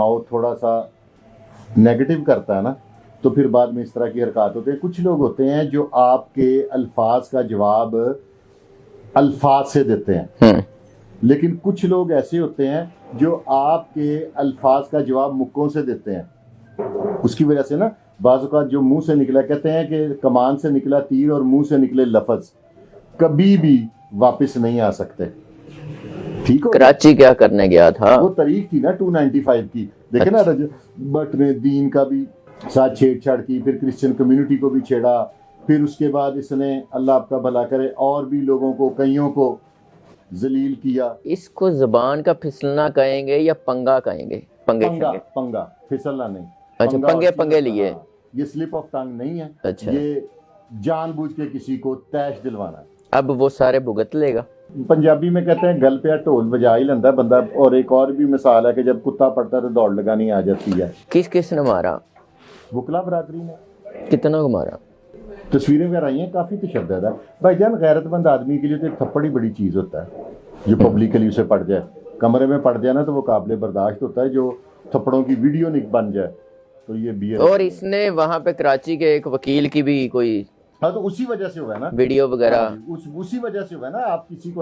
چناؤ تھوڑا سا نیگیٹو کرتا ہے نا تو پھر بعد میں اس طرح کی حرکات ہوتے ہیں. کچھ لوگ ہوتے ہیں جو آپ کے الفاظ کا جواب الفاظ سے دیتے ہیں, لیکن کچھ لوگ ایسے ہوتے ہیں جو آپ کے الفاظ کا جواب مکوں سے دیتے ہیں. اس کی وجہ سے نا بعض اوقات جو منہ سے نکلا, کہتے ہیں کہ کمان سے نکلا تیر اور منہ سے نکلے لفظ کبھی بھی واپس نہیں آ سکتے. ٹھیک ہو, کراچی کیا کرنے گیا تھا؟ وہ تاریخ تھی نا 295 کی. دیکھیں نا رجب بٹ نے دین کا بھی ساتھ چھیڑ چھاڑ کی, پھر کرسچن کمیونٹی کو بھی چھیڑا, پھر اس کے بعد اس نے اللہ آپ کا بھلا کرے اور بھی لوگوں کو کئیوں کو ذلیل کیا. اس کو زبان کا پھسلنا کہیں گے یا پنگا کہیں گے؟ پنگا پھسلنا نہیں. اچھا, پنگے لیے. یہ سلپ آف ٹنگ نہیں ہے. اچھا, یہ جان بوجھ کے کسی کو تیش دلوانا ہے. اب وہ سارے بھگت لے گا. پنجابی میں کہتے ہیں گل پہ ڈھول بجا ہی لینا بندہ. اور ایک اور بھی مثال ہے کہ جب کتا پڑتا ہے تو دوڑ لگانی آ جاتی ہے. کس نے مارا؟ وکلا برادری نے. کتنا کو مارا؟ تصویریں وغیرہ آئی ہیں, کافی تشدد ہے بھائی جان. غیرت مند آدمی کے لیے تو ایک تھپڑ ہی بڑی چیز ہوتا ہے جو پبلکلی اسے پڑ جائے. کمرے میں پڑ جائے نا تو وہ قابل برداشت ہوتا ہے, جو تھپڑوں کی ویڈیو نہیں بن جائے تو یہ بھی. اور اس نے وہاں پہ کراچی کے ایک وکیل کی بھی کوئی ہاں تو اسی وجہ سے ہوا ہے نا ویڈیو وغیرہ, اسی وجہ سے ہوا ہے نا. آپ کسی کو